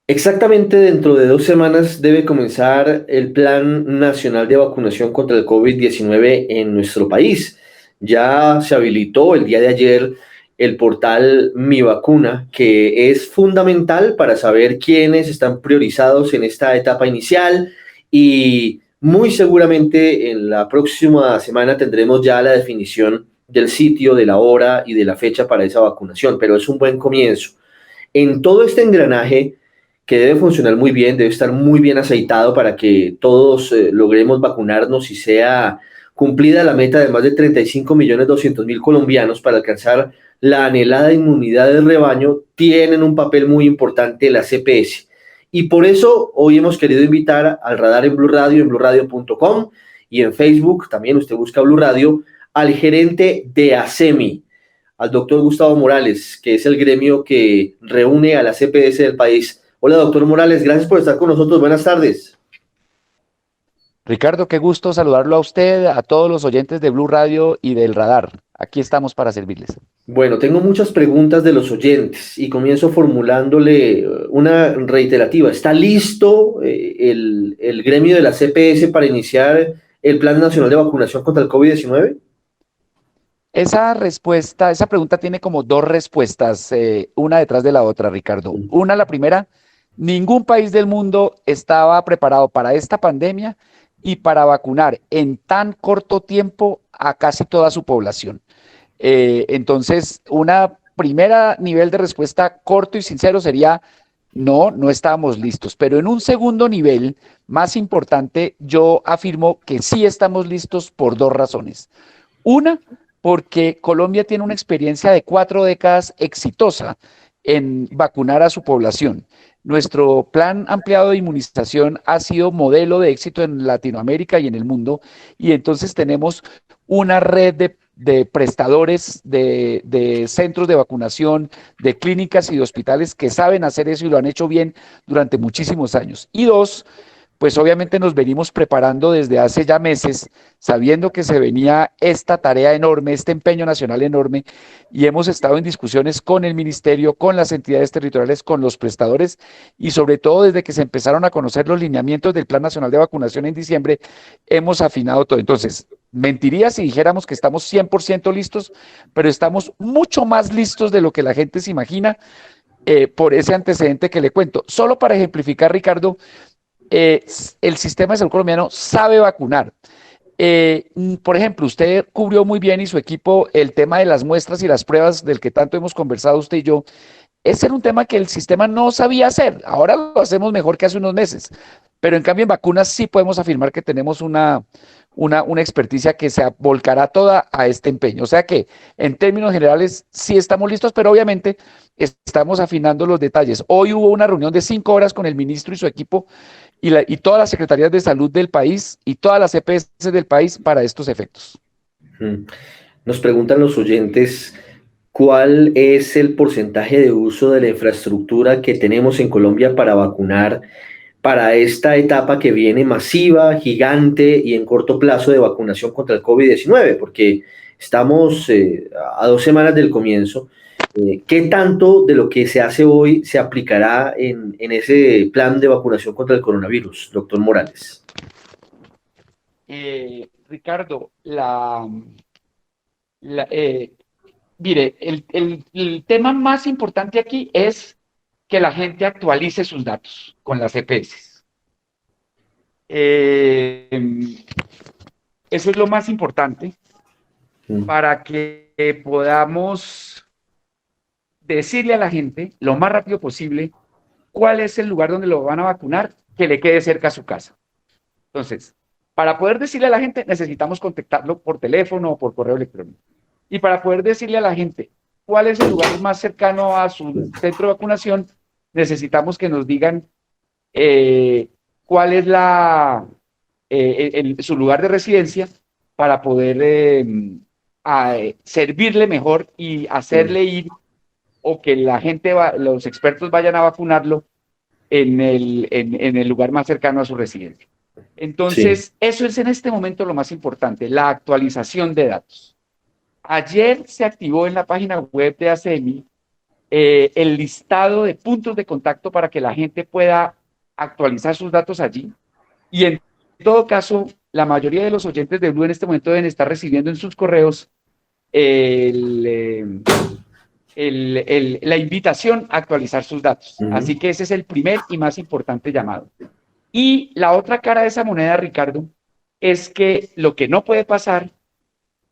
Exactamente dentro de 2 semanas debe comenzar el Plan Nacional de Vacunación contra el COVID-19 en nuestro país. Ya se habilitó el día de ayer el portal Mi Vacuna, que es fundamental para saber quiénes están priorizados en esta etapa inicial y muy seguramente en la próxima semana tendremos ya la definición del sitio, de la hora y de la fecha para esa vacunación, pero es un buen comienzo. En todo este engranaje que debe funcionar muy bien, debe estar muy bien aceitado para que todos logremos vacunarnos y sea cumplida la meta de más de 35.200.000 colombianos para alcanzar la anhelada inmunidad del rebaño, tienen un papel muy importante las CPS. Y por eso hoy hemos querido invitar al Radar en Blue Radio, en bluradio.com y en Facebook, también usted busca Blue Radio, al gerente de ASEMI, al doctor Gustavo Morales, que es el gremio que reúne a la CPS del país. Hola, doctor Morales, gracias por estar con nosotros. Buenas tardes. Ricardo, qué gusto saludarlo a usted, a todos los oyentes de Blue Radio y del Radar. Aquí estamos para servirles. Bueno, tengo muchas preguntas de los oyentes y comienzo formulándole una reiterativa. ¿Está listo el gremio de la CPS para iniciar el Plan Nacional de Vacunación contra el COVID-19? Esa pregunta tiene como dos respuestas, una detrás de la otra, Ricardo. La primera, ningún país del mundo estaba preparado para esta pandemia y para vacunar en tan corto tiempo a casi toda su población. Entonces, una primera nivel de respuesta corto y sincero sería, no, no estábamos listos. Pero en un segundo nivel, más importante, yo afirmo que sí estamos listos por dos razones. Una, porque Colombia tiene una experiencia de 4 décadas exitosa en vacunar a su población. Nuestro plan ampliado de inmunización ha sido modelo de éxito en Latinoamérica y en el mundo, y entonces tenemos una red de prestadores, de centros de vacunación, de clínicas y de hospitales que saben hacer eso y lo han hecho bien durante muchísimos años. Y dos, pues obviamente nos venimos preparando desde hace ya meses, sabiendo que se venía esta tarea enorme, este empeño nacional enorme, y hemos estado en discusiones con el ministerio, con las entidades territoriales, con los prestadores, y sobre todo desde que se empezaron a conocer los lineamientos del Plan Nacional de Vacunación en diciembre, hemos afinado todo. Entonces, mentiría si dijéramos que estamos 100% listos, pero estamos mucho más listos de lo que la gente se imagina, por ese antecedente que le cuento. Solo para ejemplificar, Ricardo, eh, el sistema de salud colombiano sabe vacunar. Por ejemplo, usted cubrió muy bien y su equipo el tema de las muestras y las pruebas del que tanto hemos conversado usted y yo. Ese era un tema que el sistema no sabía hacer. Ahora lo hacemos mejor que hace unos meses. Pero en cambio en vacunas sí podemos afirmar que tenemos una experticia que se volcará toda a este empeño. O sea que en términos generales sí estamos listos, pero obviamente estamos afinando los detalles. Hoy hubo una reunión de 5 horas con el ministro y su equipo y todas las secretarías de salud del país y todas las EPS del país para estos efectos. Nos preguntan los oyentes cuál es el porcentaje de uso de la infraestructura que tenemos en Colombia para vacunar para esta etapa que viene masiva, gigante y en corto plazo de vacunación contra el COVID-19, porque estamos a 2 semanas del comienzo. ¿Qué tanto de lo que se hace hoy se aplicará en ese plan de vacunación contra el coronavirus, doctor Morales? Ricardo, la, eh, mire, el tema más importante aquí es que la gente actualice sus datos con las EPS. Eh, Eso es lo más importante Mm. para que podamos decirle a la gente lo más rápido posible cuál es el lugar donde lo van a vacunar que le quede cerca a su casa. Entonces, para poder decirle a la gente, necesitamos contactarlo por teléfono o por correo electrónico. Y para poder decirle a la gente cuál es el lugar más cercano a su centro de vacunación, necesitamos que nos digan eh, cuál es su lugar de residencia para poder servirle mejor y Mm. hacerle ir o que la gente, los expertos vayan a vacunarlo en el lugar más cercano a su residencia. Sí. Entonces, eso es en este momento lo más importante, la actualización de datos. Ayer se activó en la página web de ACEMI el listado de puntos de contacto para que la gente pueda actualizar sus datos allí. Y en todo caso, la mayoría de los oyentes de Blue en este momento deben estar recibiendo en sus correos el, la invitación a actualizar sus datos. Así que ese es el primer y más importante llamado. Y la otra cara de esa moneda, Ricardo, es que lo que no puede pasar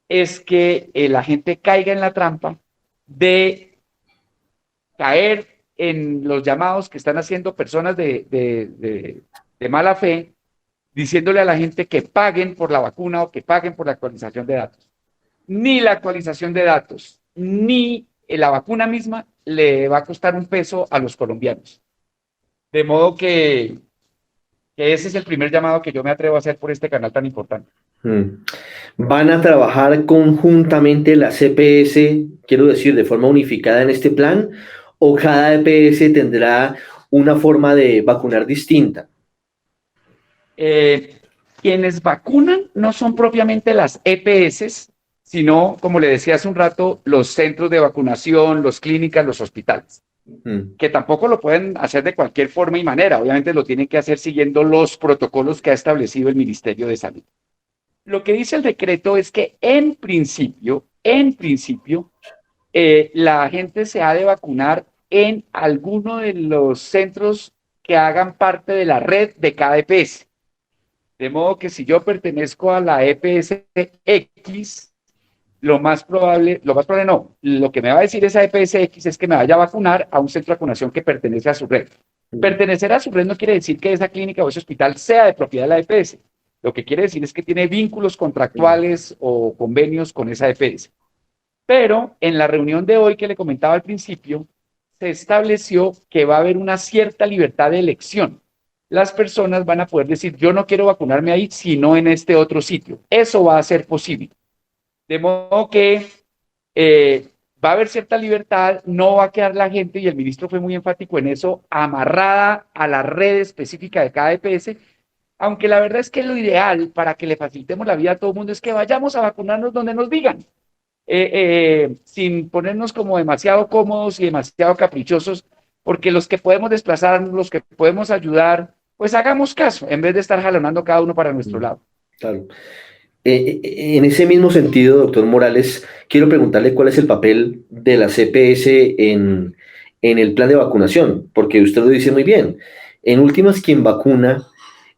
es que la gente caiga en la trampa de caer en los llamados que están haciendo personas de mala fe, diciéndole a la gente que paguen por la vacuna o que paguen por la actualización de datos. Ni la actualización de datos, ni la vacuna misma le va a costar un peso a los colombianos. De modo que ese es el primer llamado que yo me atrevo a hacer por este canal tan importante. ¿Van a trabajar conjuntamente las EPS, quiero decir, de forma unificada en este plan, o cada EPS tendrá una forma de vacunar distinta? Quienes vacunan no son propiamente las EPS, sino, como le decía hace un rato, los centros de vacunación, las clínicas, los hospitales, que tampoco lo pueden hacer de cualquier forma y manera. Obviamente lo tienen que hacer siguiendo los protocolos que ha establecido el Ministerio de Salud. Lo que dice el decreto es que en principio, la gente se ha de vacunar en alguno de los centros que hagan parte de la red de cada EPS. De modo que si yo pertenezco a la EPS X, lo que me va a decir esa EPS X es que me vaya a vacunar a un centro de vacunación que pertenece a su red. Pertenecer a su red no quiere decir que esa clínica o ese hospital sea de propiedad de la EPS. Lo que quiere decir es que tiene vínculos contractuales o convenios con esa EPS. Pero en la reunión de hoy que le comentaba al principio, se estableció que va a haber una cierta libertad de elección. Las personas van a poder decir, yo no quiero vacunarme ahí, sino en este otro sitio. Eso va a ser posible. De modo que va a haber cierta libertad, no va a quedar la gente, y el ministro fue muy enfático en eso, amarrada a la red específica de cada EPS, aunque la verdad es que lo ideal para que le facilitemos la vida a todo el mundo es que vayamos a vacunarnos donde nos digan, sin ponernos como demasiado cómodos y demasiado caprichosos, porque los que podemos desplazarnos, los que podemos ayudar, pues hagamos caso, en vez de estar jalonando cada uno para nuestro lado. Claro. En ese mismo sentido, doctor Morales, quiero preguntarle cuál es el papel de la CPS en el plan de vacunación, porque usted lo dice muy bien. En últimas, quien vacuna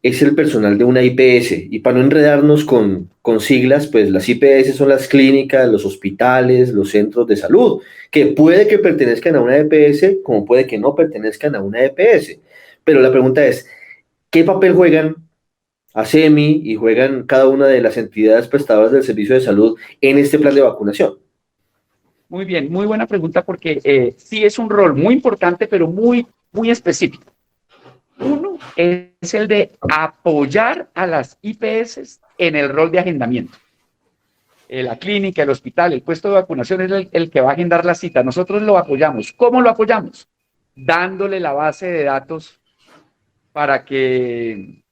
es el personal de una IPS, y para no enredarnos con siglas, pues las IPS son las clínicas, los hospitales, los centros de salud, que puede que pertenezcan a una EPS, como puede que no pertenezcan a una EPS. Pero la pregunta es, ¿qué papel juegan ASEMI y juegan cada una de las entidades prestadoras del servicio de salud en este plan de vacunación? Muy bien, muy buena pregunta, porque sí es un rol muy importante, pero muy específico. Uno es el de apoyar a las IPS en el rol de agendamiento. La clínica, el hospital, el puesto de vacunación es el que va a agendar la cita. Nosotros lo apoyamos. ¿Cómo lo apoyamos? Dándole la base de datos para que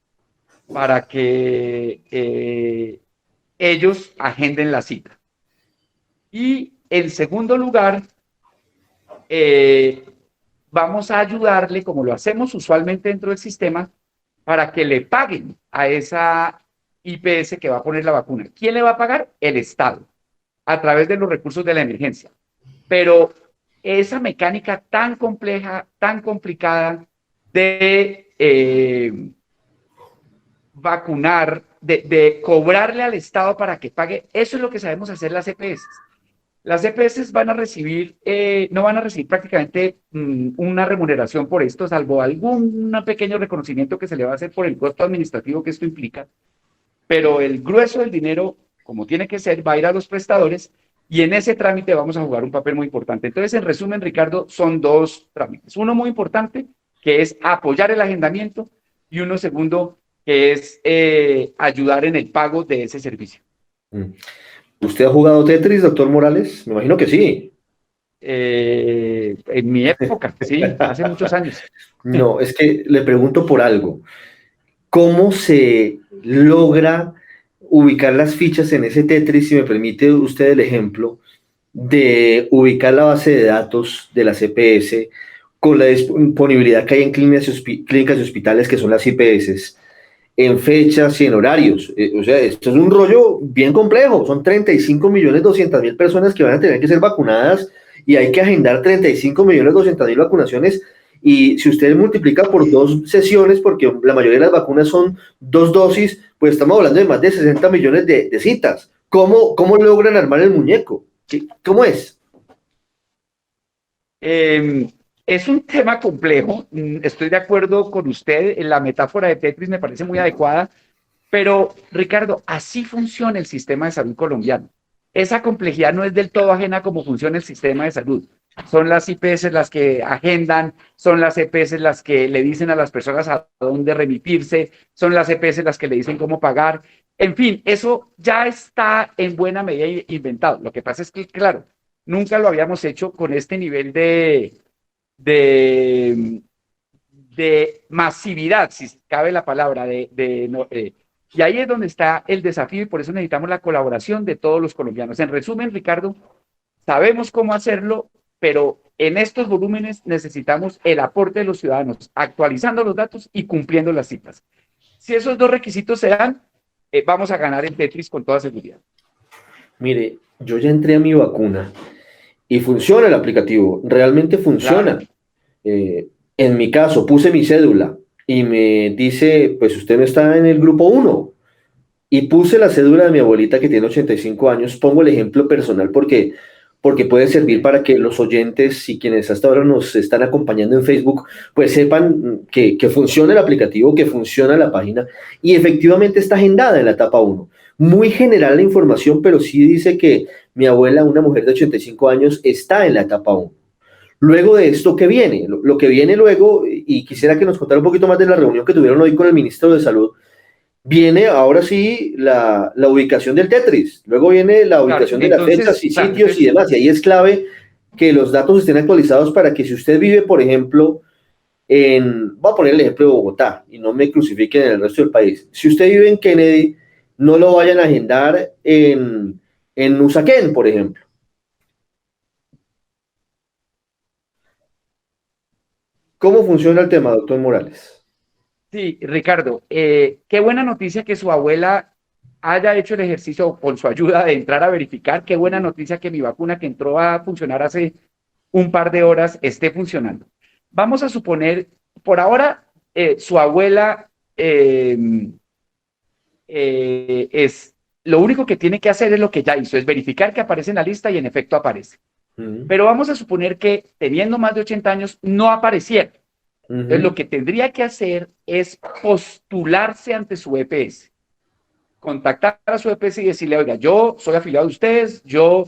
ellos agenden la cita. Y en segundo lugar, vamos a ayudarle, como lo hacemos usualmente dentro del sistema, para que le paguen a esa IPS que va a poner la vacuna. ¿Quién le va a pagar? El Estado, a través de los recursos de la emergencia. Pero esa mecánica tan compleja, tan complicada de vacunar, de cobrarle al Estado para que pague, eso es lo que sabemos hacer las EPS. Las EPS van a recibir, no van a recibir prácticamente una remuneración por esto, salvo algún pequeño reconocimiento que se le va a hacer por el costo administrativo que esto implica, pero el grueso del dinero, como tiene que ser, va a ir a los prestadores, y en ese trámite vamos a jugar un papel muy importante. Entonces, en resumen, Ricardo, son dos trámites. Uno muy importante, que es apoyar el agendamiento, y uno segundo, que es ayudar en el pago de ese servicio. ¿Usted ha jugado Tetris, doctor Morales? Me imagino que sí. En mi época, sí, hace muchos años. No, es que le pregunto por algo. ¿Cómo se logra ubicar las fichas en ese Tetris, si me permite usted el ejemplo, de ubicar la base de datos de las EPS con la disponibilidad que hay en clínicas y hospitales, que son las IPS, en fechas y en horarios. O sea, esto es un rollo bien complejo. Son 35.200.000 personas que van a tener que ser vacunadas y hay que agendar 35.200.000 vacunaciones. Y si usted multiplica por 2 sesiones, porque la mayoría de las vacunas son 2 dosis, pues estamos hablando de más de 60 millones de citas. ¿Cómo logran armar el muñeco? ¿Cómo es? Eh, es un tema complejo, estoy de acuerdo con usted, en la metáfora de Tetris me parece muy adecuada, pero Ricardo, así funciona el sistema de salud colombiano. Esa complejidad no es del todo ajena a cómo funciona el sistema de salud. Son las IPS las que agendan, son las EPS las que le dicen a las personas a dónde remitirse, son las EPS las que le dicen cómo pagar. En fin, eso ya está en buena medida inventado. Lo que pasa es que, claro, nunca lo habíamos hecho con este nivel de, de masividad, si cabe la palabra, y ahí es donde está el desafío y por eso necesitamos la colaboración de todos los colombianos. En resumen, Ricardo, sabemos cómo hacerlo, pero en estos volúmenes necesitamos el aporte de los ciudadanos, actualizando los datos y cumpliendo las citas. Si esos dos requisitos se dan, vamos a ganar en Tetris con toda seguridad. Mire, yo ya entré a mi vacuna y funciona el aplicativo, realmente funciona. Claro. En mi caso, puse mi cédula y me dice, pues usted no está en el grupo 1. Y puse la cédula de mi abuelita que tiene 85 años. Pongo el ejemplo personal porque puede servir para que los oyentes y quienes hasta ahora nos están acompañando en Facebook, pues sepan que funciona el aplicativo, que funciona la página y efectivamente está agendada en la etapa 1. Muy general la información, pero sí dice que mi abuela, una mujer de 85 años, está en la etapa 1. Luego de esto, ¿qué viene? Lo que viene luego, y quisiera que nos contara un poquito más de la reunión que tuvieron hoy con el ministro de Salud, viene ahora sí la ubicación del Tetris, luego viene la Claro, ubicación de las entonces, fechas y claro, sitios y entonces, demás, y ahí es clave que los datos estén actualizados para que si usted vive, por ejemplo, voy a poner el ejemplo de Bogotá, y no me crucifiquen en el resto del país, si usted vive en Kennedy, no lo vayan a agendar en Usaquén, por ejemplo. ¿Cómo funciona el tema, doctor Morales? sí, Ricardo, qué buena noticia que su abuela haya hecho el ejercicio con su ayuda de entrar a verificar. Qué buena noticia que mi vacuna que entró a funcionar hace un par de horas esté funcionando. Vamos a suponer, por ahora, su abuela es lo único que tiene que hacer es lo que ya hizo, es verificar que aparece en la lista y en efecto aparece. Pero vamos a suponer que teniendo más de 80 años no apareciera. Entonces, lo que tendría que hacer es postularse ante su EPS, contactar a su EPS y decirle, oiga, yo soy afiliado de ustedes, yo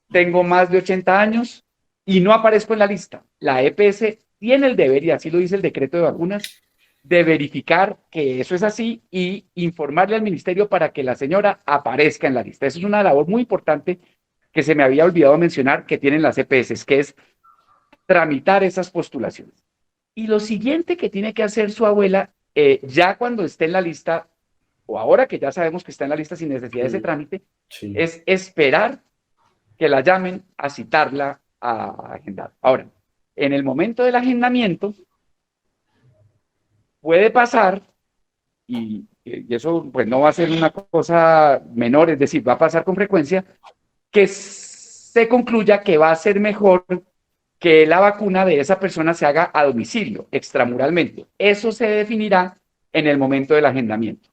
tengo más de 80 años y no aparezco en la lista. La EPS tiene el deber, y así lo dice el decreto de vacunas, de verificar que eso es así y informarle al ministerio para que la señora aparezca en la lista. Eso es una labor muy importante que se me había olvidado mencionar que tienen las EPS, que es tramitar esas postulaciones. Y lo siguiente que tiene que hacer su abuela, ya cuando esté en la lista, o ahora que ya sabemos que está en la lista sin necesidad de ese trámite, Sí. es esperar que la llamen a citarla a agendar. Ahora, en el momento del agendamiento, puede pasar, y eso pues no va a ser una cosa menor, es decir, va a pasar con frecuencia, que se concluya que va a ser mejor que la vacuna de esa persona se haga a domicilio, extramuralmente. Eso se definirá en el momento del agendamiento.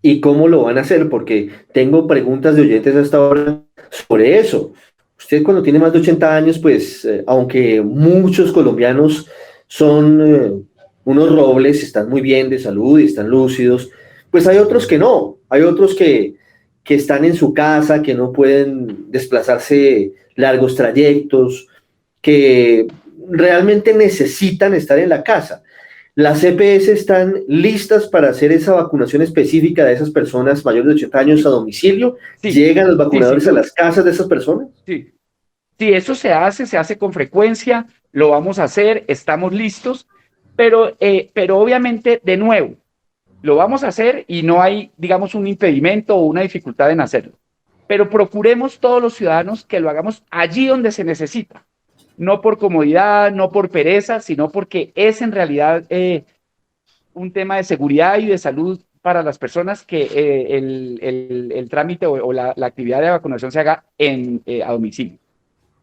¿Y cómo lo van a hacer? Porque tengo preguntas de oyentes hasta ahora sobre eso. Usted cuando tiene más de 80 años, pues aunque muchos colombianos son unos robles, están muy bien de salud y están lúcidos, pues hay otros que no. Hay otros que están en su casa, que no pueden desplazarse largos trayectos, que realmente necesitan estar en la casa. Las EPS están listas para hacer esa vacunación específica de esas personas mayores de 80 años a Sí, domicilio. sí, ¿Llegan los sí, sin vacunadores a duda. las casas de esas personas? Sí, sí, eso se hace con frecuencia, lo vamos a hacer, estamos listos, pero obviamente, de nuevo, lo vamos a hacer y no hay, digamos, un impedimento o una dificultad en hacerlo. pero procuremos todos los ciudadanos que lo hagamos allí donde se necesita, no por comodidad, no por pereza, sino porque es en realidad un tema de seguridad y de salud para las personas que el trámite o la actividad de vacunación se haga a domicilio.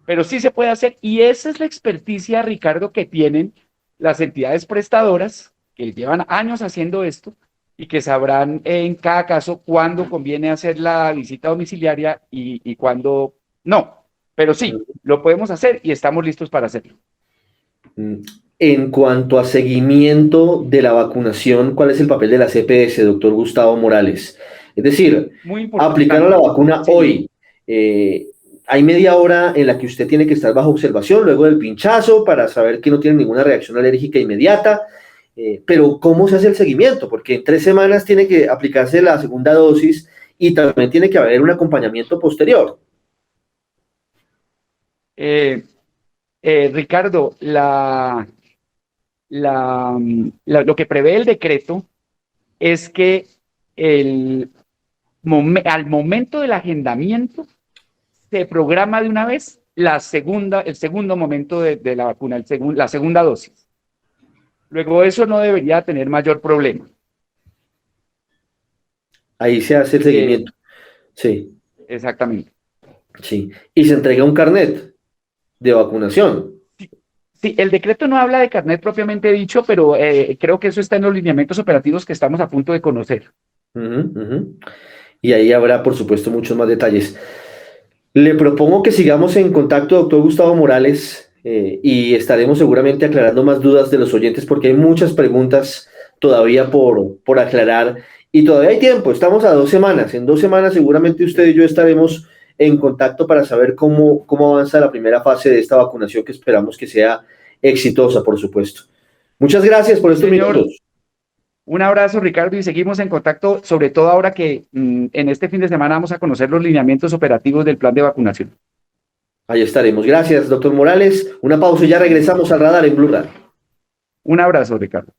Pero sí se puede hacer y esa es la experticia, Ricardo, que tienen las entidades prestadoras que llevan años haciendo esto y que sabrán en cada caso cuándo conviene hacer la visita domiciliaria y cuándo no. Pero sí, lo podemos hacer y estamos listos para hacerlo. En cuanto a seguimiento de la vacunación, ¿cuál es el papel de la CPS, doctor Gustavo Morales? Es decir, Muy aplicaron importante. la vacuna Sí. hoy. Hay media hora en la que usted tiene que estar bajo observación luego del pinchazo para saber que no tiene ninguna reacción alérgica inmediata. Pero ¿cómo se hace el seguimiento? Porque en 3 semanas tiene que aplicarse la segunda dosis y también tiene que haber un acompañamiento posterior. Ricardo, lo que prevé el decreto es que al momento del agendamiento se programa de una vez el segundo momento de la vacuna, la segunda dosis. Luego eso no debería tener mayor problema. Ahí se hace el seguimiento. Sí, Exactamente. sí. Y se entrega un carnet de vacunación. Sí, el decreto no habla de carnet propiamente dicho, pero creo que eso está en los lineamientos operativos que estamos a punto de conocer. Y ahí habrá, por supuesto, muchos más detalles. Le propongo que sigamos en contacto, doctor Gustavo Morales, y estaremos seguramente aclarando más dudas de los oyentes porque hay muchas preguntas todavía por aclarar y todavía hay tiempo, estamos a 2 semanas. En 2 semanas seguramente usted y yo estaremos en contacto para saber cómo avanza la primera fase de esta vacunación que esperamos que sea exitosa, por supuesto. Muchas gracias por estos Señor, minutos. un abrazo, Ricardo, y seguimos en contacto, sobre todo ahora que en este fin de semana vamos a conocer los lineamientos operativos del plan de vacunación. Ahí estaremos. Gracias, doctor Morales. Una pausa y ya regresamos al radar en Blue Radio. Un abrazo, Ricardo.